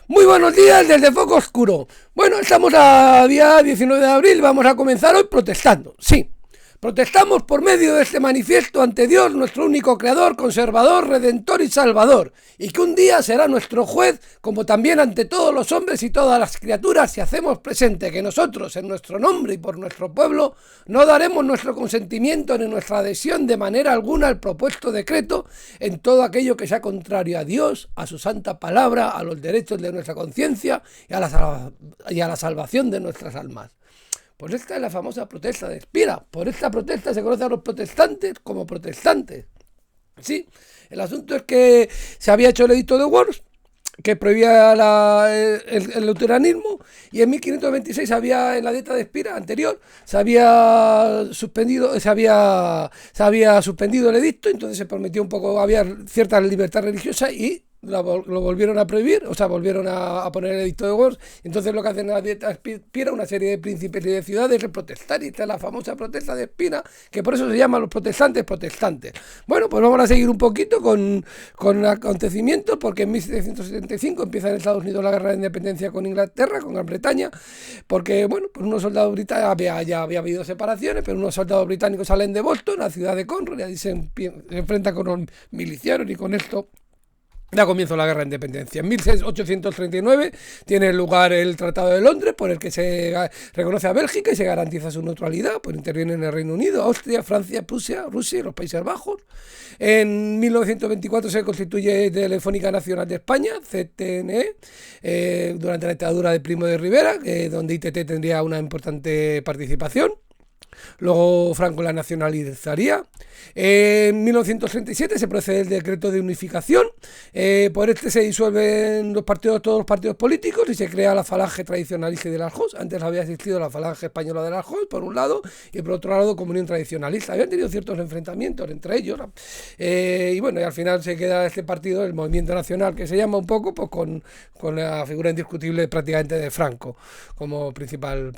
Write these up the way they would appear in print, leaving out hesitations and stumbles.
Muy buenos días desde Foco Oscuro. Bueno, estamos a día 19 de abril, vamos a comenzar hoy protestando. Sí, protestamos por medio de este manifiesto ante Dios, nuestro único creador, conservador, redentor y salvador, y que un día será nuestro juez, como también ante todos los hombres y todas las criaturas, si hacemos presente que nosotros, en nuestro nombre y por nuestro pueblo, no daremos nuestro consentimiento ni nuestra adhesión de manera alguna al propuesto decreto en todo aquello que sea contrario a Dios, a su santa palabra, a los derechos de nuestra conciencia y a la salvación de nuestras almas. Pues esta es la famosa protesta de Espira. Por esta protesta se conoce a los protestantes como protestantes. Sí, el asunto es que se había hecho el edicto de Worms, que prohibía el luteranismo, y en 1526 había, en la dieta de Espira anterior, se había suspendido el edicto, entonces se permitió un poco, había cierta libertad religiosa y lo volvieron a prohibir, o sea, volvieron a poner el edicto de Worms. Entonces lo que hacen en la dieta Espira, una serie de príncipes y de ciudades, es protestar, y esta es la famosa protesta de Espira, que por eso se llaman los protestantes. Bueno, pues vamos a seguir un poquito con acontecimientos, porque en 1775 empieza en Estados Unidos la guerra de independencia con Inglaterra, con Gran Bretaña, porque, bueno, pues unos soldados británicos, ya había habido separaciones, pero unos soldados británicos salen de Boston, la ciudad de Conroe, y ahí se enfrentan con los milicianos, y con esto da comienzo la guerra de independencia. En 1839 tiene lugar el Tratado de Londres, por el que se reconoce a Bélgica y se garantiza su neutralidad, pues intervienen el Reino Unido, Austria, Francia, Prusia, Rusia y los Países Bajos. En 1924 se constituye Telefónica Nacional de España, CTNE, durante la dictadura de Primo de Rivera, donde ITT tendría una importante participación. Luego Franco la nacionalizaría. En 1937 se procede el decreto de unificación. Por este se disuelven todos los partidos políticos, y se crea la falange tradicionalista de las JOS. Antes había existido la falange española de las JOS, por un lado, y por otro lado Comunión Tradicionalista. Habían tenido ciertos enfrentamientos entre ellos, y bueno, y al final se queda este partido, el Movimiento Nacional, que se llama un poco pues con la figura indiscutible prácticamente de Franco como principal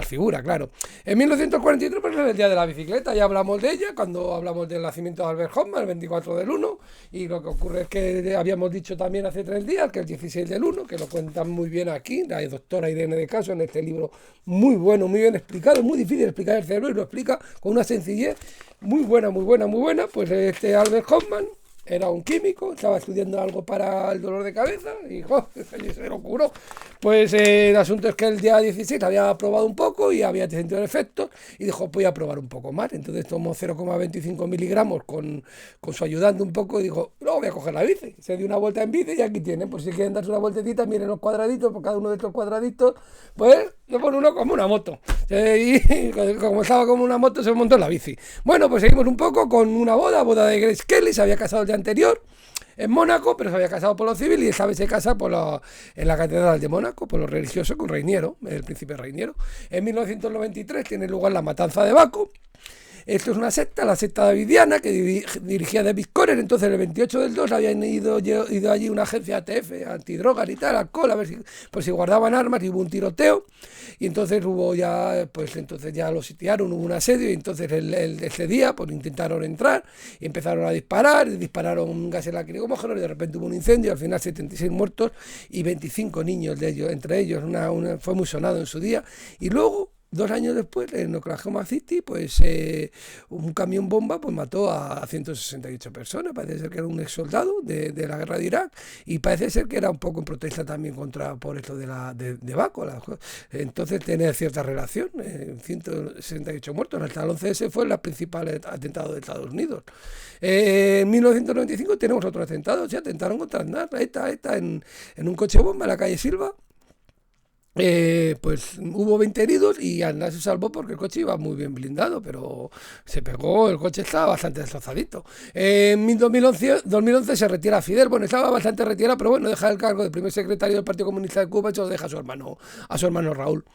figura, claro. En 1943 pues, es el Día de la Bicicleta, ya hablamos de ella cuando hablamos del nacimiento de Albert Hoffman, el 24 del 1, y lo que ocurre es que habíamos dicho también hace 3 días que el 16 del 1, que lo cuentan muy bien aquí, la doctora Irene de Caso, en este libro muy bueno, muy bien explicado, muy difícil explicar el cerebro, y lo explica con una sencillez muy buena, pues este Albert Hoffman era un químico, estaba estudiando algo para el dolor de cabeza y se lo curó. Pues el asunto es que el día 16 había probado un poco y había sentido el efecto, y dijo, voy a probar un poco más. Entonces tomó 0,25 miligramos con su ayudante un poco, y dijo, no, voy a coger la bici. Se dio una vuelta en bici, y aquí tienen, por si quieren darse una vueltecita, miren los cuadraditos, por cada uno de estos cuadraditos, pues le pone uno como una moto. Y como estaba como una moto, se montó en la bici. Bueno, pues seguimos un poco con una boda de Grace Kelly. Se había casado el día anterior en Mónaco, pero se había casado por lo civil, y esta vez se casa en la Catedral de Mónaco, por lo religioso, con Reiniero, el príncipe Reiniero. En 1993 tiene lugar la matanza de Baco. Esto es una secta, la secta davidiana, que dirigía David Korer. Entonces el 28 del 2 habían ido allí una agencia ATF, antidrogas y tal, alcohol, a ver si guardaban armas, y hubo un tiroteo, y entonces entonces ya lo sitiaron, hubo un asedio, y entonces ese día pues intentaron entrar y empezaron a dispararon gases lacrimógenos, y de repente hubo un incendio, y al final 76 muertos y 25 niños de ellos, entre ellos fue muy sonado en su día. Y luego 2 años después, en Oklahoma City, pues un camión bomba pues mató a 168 personas. Parece ser que era un ex soldado de la guerra de Irak, y parece ser que era un poco en protesta también por esto de Baco. Entonces tiene cierta relación. 168 muertos. Hasta el 11S fue el principal atentado de Estados Unidos. En 1995 tenemos otro atentado. Se atentaron contra Aznar, ETA, en un coche bomba en la calle Silva. Pues hubo 20 heridos, y Aznar se salvó porque el coche iba muy bien blindado, pero se pegó, el coche estaba bastante destrozadito. En 2011 se retira Fidel. Bueno, estaba bastante retirado, pero bueno, deja el cargo de primer secretario del Partido Comunista de Cuba, y se lo deja a su hermano Raúl.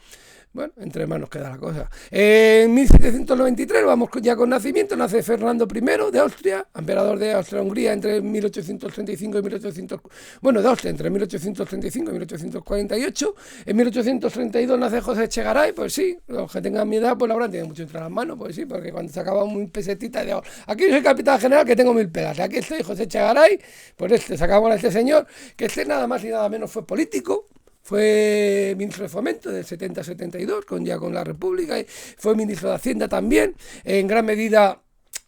Bueno, entre manos queda la cosa. En 1793, vamos ya con nacimiento, nace Fernando I de Austria, emperador de Austria-Hungría entre 1835 y 1800, bueno, de Austria entre 1835 y 1848. En 1832 nace José Echegaray, pues sí, los que tengan mi edad, pues la habrán tenido mucho entre las manos, pues sí, porque cuando sacaba 1000 pesetitas, de aquí soy capitán general que tengo 1000 pelas, aquí estoy José Echegaray, pues sacamos a este señor, que nada más y nada menos fue político. Fue ministro de Fomento del 70 a 72, ya con la República, y fue ministro de Hacienda también. En gran medida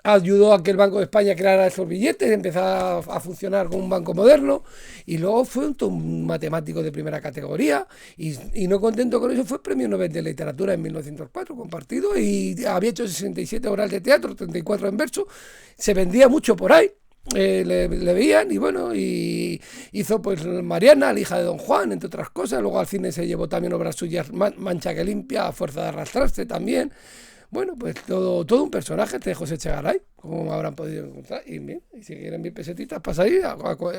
ayudó a que el Banco de España creara esos billetes, empezara a funcionar como un banco moderno, y luego fue un matemático de primera categoría, y no contento con eso, fue premio Nobel de Literatura en 1904, compartido, y había hecho 67 obras de teatro, 34 en verso, se vendía mucho por ahí. Le veían y bueno, y hizo pues Mariana, la hija de Don Juan, entre otras cosas. Luego al cine se llevó también obras suyas, Mancha que limpia, A fuerza de arrastrarse también. Bueno, pues todo un personaje de José Echegaray, como habrán podido encontrar. Y bien, y si quieren 1000 pesetitas, pasa ahí.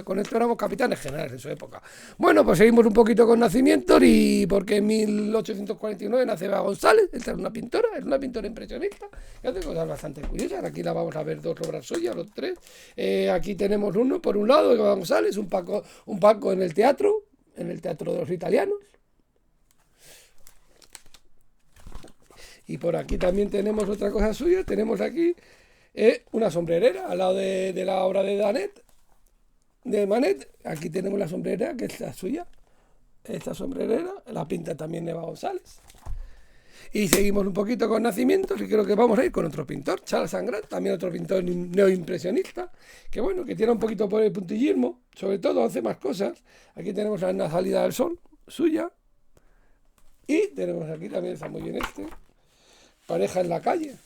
Con esto éramos capitanes generales en su época. Bueno, pues seguimos un poquito con nacimientos, y porque en 1849 nace Eva González. Esta es una pintora impresionista, que hace cosas bastante curiosas. Aquí la vamos a ver 2 obras suyas, los 3. Aquí tenemos uno, por un lado, Eva González, un palco en el teatro de los italianos. Y por aquí también tenemos otra cosa suya. Tenemos aquí una sombrerera al lado de la obra de Manet. Aquí tenemos la sombrerera, que es la suya. Esta sombrerera la pinta también Eva González. Y seguimos un poquito con nacimientos, y creo que vamos a ir con otro pintor, Charles Sangrat, también otro pintor neoimpresionista, que bueno, que tiene un poquito por el puntillismo, sobre todo hace más cosas. Aquí tenemos la salida del sol suya, y tenemos aquí también, está muy bien Pareja en la calle.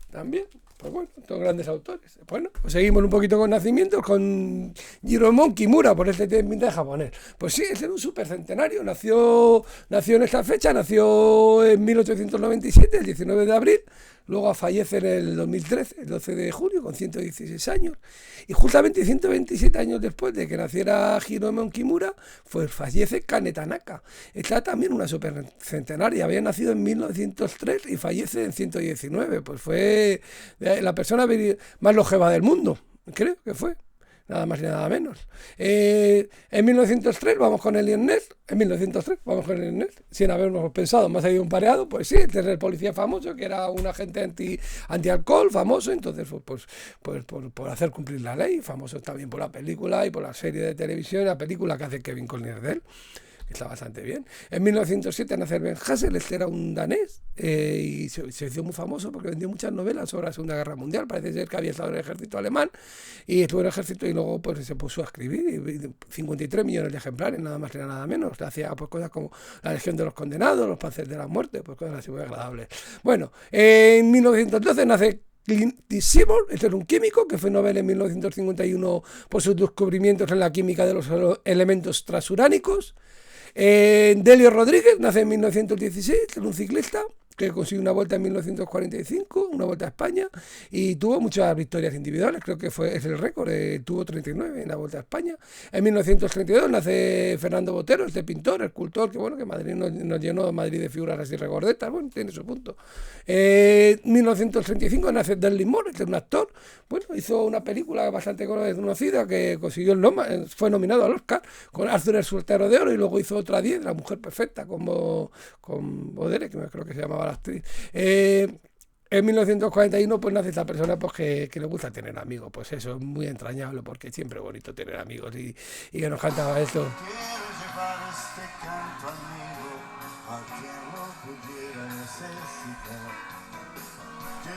También, pues bueno, todos grandes autores. Bueno, pues seguimos un poquito con nacimientos, con Jiromon Kimura, por este pinta de japonés. Pues sí, es un supercentenario. Nació en esta fecha, nació en 1897, el 19 de abril. Luego fallece en el 2013, el 12 de junio, con 116 años. Y justamente 127 años después de que naciera Jiromon Kimura, pues fallece Kane Tanaka. Está también una supercentenaria. Había nacido en 1903 y fallece en 119. Pues fue la persona más longeva del mundo, creo que fue. Nada más y nada menos. En 1903 vamos con el Ness. Sin habernos pensado, más ha ido un pareado. Pues sí, este es el policía famoso, que era un agente anti-alcohol famoso. Entonces, pues por hacer cumplir la ley, famoso también por la película y por la serie de televisión, la película que hace Kevin Costner de él, que está bastante bien. En 1907 nace Ben Hassel. Este era un danés, y se hizo muy famoso porque vendió muchas novelas sobre la Segunda Guerra Mundial. Parece ser que había estado en el ejército alemán, y estuvo en el ejército, y luego pues se puso a escribir, y 53 millones de ejemplares, nada más y nada menos. Hacía pues cosas como La Legión de los Condenados, Los Panzers de la Muerte, pues cosas así muy agradables. Bueno, en 1912 nace Clint Seymour. Este es un químico que fue Nobel en 1951 por sus descubrimientos en la química de los elementos transuránicos. Delio Rodríguez nace en 1916, es un ciclista que consiguió una vuelta en 1945, una vuelta a España, y tuvo muchas victorias individuales. Creo que es el récord, tuvo 39 en la Vuelta a España. En 1932 nace Fernando Botero, este pintor, escultor, que bueno, que Madrid nos llenó Madrid de figuras así regordetas. Bueno, tiene su punto. En 1935 nace Dudley Moore, este es un actor. Bueno, hizo una película bastante conocida que consiguió fue nominado al Oscar, con Arthur el Soltero de Oro, y luego hizo otra 10, La Mujer Perfecta, con Bodere, que creo que se llamaba la actriz. En 1941 pues nace esta persona pues que le gusta tener amigos. Pues eso es muy entrañable, porque es siempre bonito tener amigos, y que nos cantaba esto.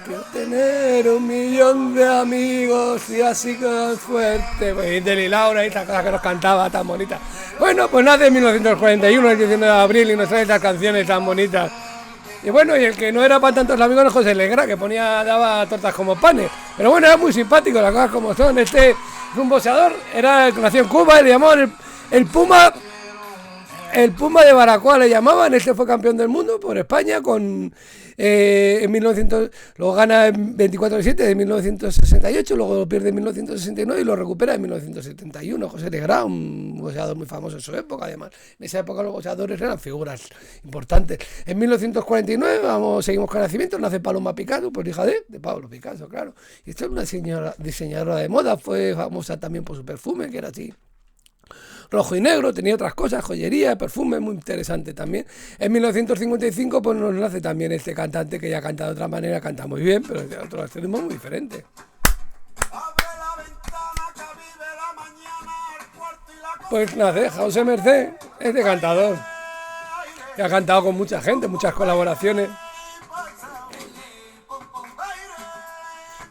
Quiero tener 1.000.000 de amigos y así con fuerte. Pues Deli Laura y esta cosa que nos cantaba tan bonita. Bueno, pues nace en 1941, el 19 de abril, y nos trae estas canciones tan bonitas. Y bueno, y el que no era para tantos amigos era José Legrá, que daba tortas como panes. Pero bueno, era muy simpático, las cosas como son. Este es un boxeador, nació en Cuba, y le llamaban el Puma. El Puma de Baracoa le llamaban. Este fue campeón del mundo por España en 1900, lo gana en 24-7 de 1968, luego lo pierde en 1969 y lo recupera en 1971. José Legrand, un boxeador muy famoso en su época, además. En esa época los boxeadores eran figuras importantes. En 1949, seguimos con el nacimiento, nace Paloma Picasso, pues hija de Pablo Picasso, claro. Y esta es una señora diseñadora de moda, fue famosa también por su perfume, que era así rojo y negro, tenía otras cosas, joyería, perfume, muy interesante también. En 1955 pues nos nace también este cantante que ya canta de otra manera, canta muy bien, pero de otro ritmo muy diferente. Pues nace José Mercé, este cantador, que ha cantado con mucha gente, muchas colaboraciones.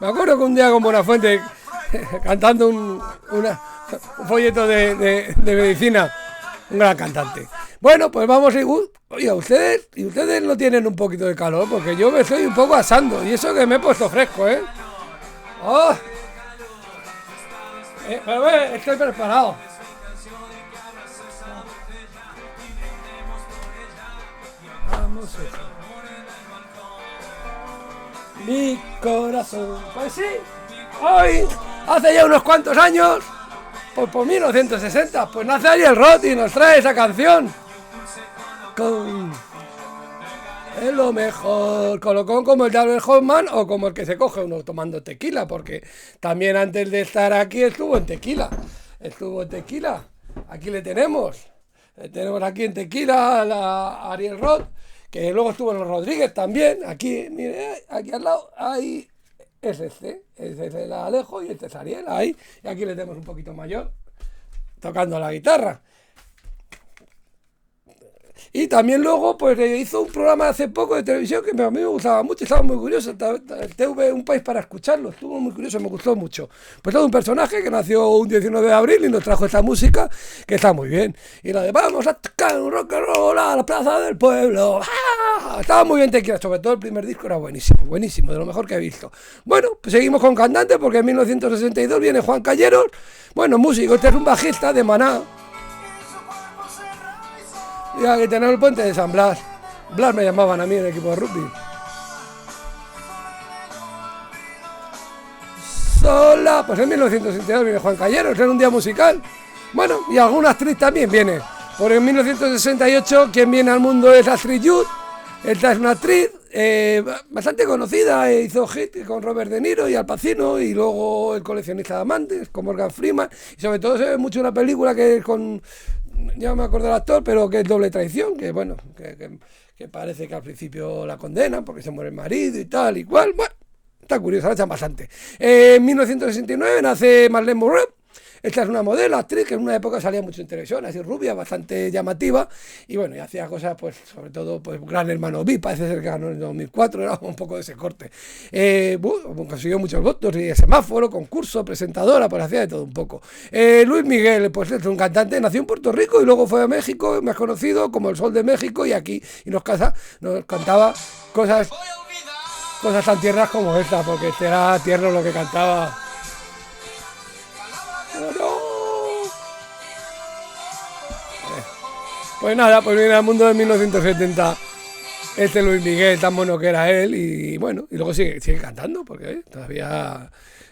Me acuerdo que un día con Buenafuente cantando un folleto de medicina, un gran cantante. Bueno, pues vamos a ir. Oiga, ustedes no tienen un poquito de calor, porque yo me estoy un poco asando, y eso que me he puesto fresco, ¿eh? ¡Oh! Pero estoy preparado. Vamos a ver. Mi corazón. Pues sí, hoy, hace ya unos cuantos años, pues por 1960, pues nace Ariel Roth y nos trae esa canción. Es lo mejor, colocón como el de Albert Hoffman o como el que se coge uno tomando tequila, porque también antes de estar aquí estuvo en Tequila. Aquí le tenemos. Tenemos aquí en Tequila a Ariel Roth, que luego estuvo en los Rodríguez también. Aquí, mire, aquí al lado hay... es el Alejo y este es Ariel, ahí. Y aquí le tenemos un poquito mayor, tocando la guitarra. Y también luego pues hizo un programa hace poco de televisión que a mí me gustaba mucho, estaba muy curioso, el TV Un País para Escucharlo, estuvo muy curioso, me gustó mucho. Pues todo un personaje que nació un 19 de abril y nos trajo esta música que está muy bien. Y la de vamos a tocar un rock and roll a la plaza del pueblo. ¡Ah! Estaba muy bien Tequila, sobre todo el primer disco era buenísimo, de lo mejor que he visto. Bueno, pues seguimos con cantantes porque en 1962 viene Juan Calleros, bueno, músico, este es un bajista de Maná. Y aquí tenemos el puente de San Blas. Blas me llamaban a mí en el equipo de rugby. Sola, pues en 1962 viene Juan Calleros, era un día musical. Bueno, y alguna actriz también viene. Porque en 1968 quien viene al mundo es Astrid Judd. Esta es una actriz bastante conocida, hizo hit con Robert De Niro y Al Pacino, y luego El coleccionista de amantes con Morgan Freeman, y sobre todo se ve mucho una película que es con... ya no me acuerdo del actor, pero que es Doble Traición, que bueno, que parece que al principio la condenan porque se muere el marido y tal y cual. Bueno, está curioso, la echan bastante. En 1969 nace Marlene Monroe. Esta es una modelo, actriz, que en una época salía mucho en televisión, así rubia, bastante llamativa, y bueno, y hacía cosas, pues, sobre todo, pues, Gran Hermano VIP, parece ser que ganó en el 2004, era un poco de ese corte. Consiguió muchos votos, y semáforo, concurso, presentadora, pues hacía de todo un poco. Luis Miguel, pues es un cantante, nació en Puerto Rico y luego fue a México, más conocido como El Sol de México, y aquí, y nos cantaba cosas tan tiernas como esta, porque este era tierno lo que cantaba. Pues nada, pues viene al mundo de 1970 este Luis Miguel, tan bueno que era él, y bueno, y luego sigue cantando, porque todavía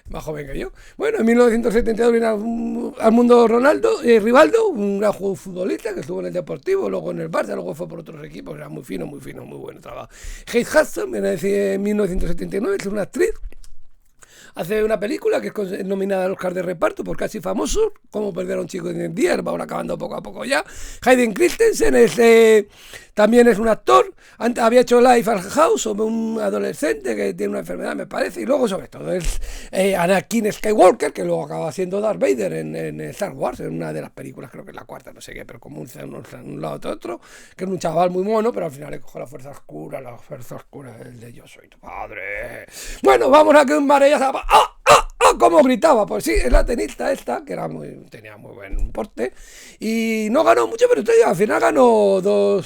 más joven que yo. Bueno, en 1972 viene al mundo Rivaldo, un gran futbolista que estuvo en el Deportivo, luego en el Barça, luego fue por otros equipos, era muy fino, muy buen trabajo. Kate Hudson viene en 1979, es una actriz. Hace una película que es nominada al Oscar de reparto por Casi Famoso, Cómo perder a un chico en 10 días, va ahora acabando poco a poco ya. Hayden Christensen también es un actor, había hecho Life at House sobre un adolescente que tiene una enfermedad, me parece, y luego sobre todo es Anakin Skywalker, que luego acaba siendo Darth Vader en Star Wars, en una de las películas, creo que es la cuarta, no sé qué, pero como un lado de otro, que es un chaval muy mono, pero al final le coge la fuerza oscura es el de yo soy tu padre. Bueno, vamos a que un mare ya se ¡Oh, cómo gritaba! Pues sí, es la tenista esta, que tenía muy buen porte, y no ganó mucho, pero al final ganó uno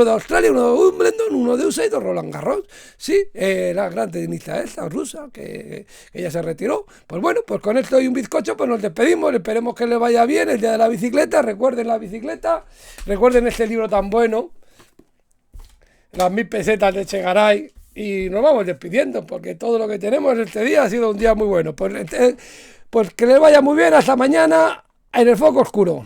de Australia, uno de Wimbledon, uno de USA y dos Roland Garros. Sí, la gran tenista esta, rusa, que ya se retiró. Pues bueno, pues con esto y un bizcocho, pues nos despedimos, esperemos que les vaya bien el día de la bicicleta, recuerden la bicicleta, recuerden este libro tan bueno, Las 1000 pesetas de Chegaray. Y nos vamos despidiendo, porque todo lo que tenemos este día ha sido un día muy bueno. Pues que les vaya muy bien, hasta mañana en el foco oscuro.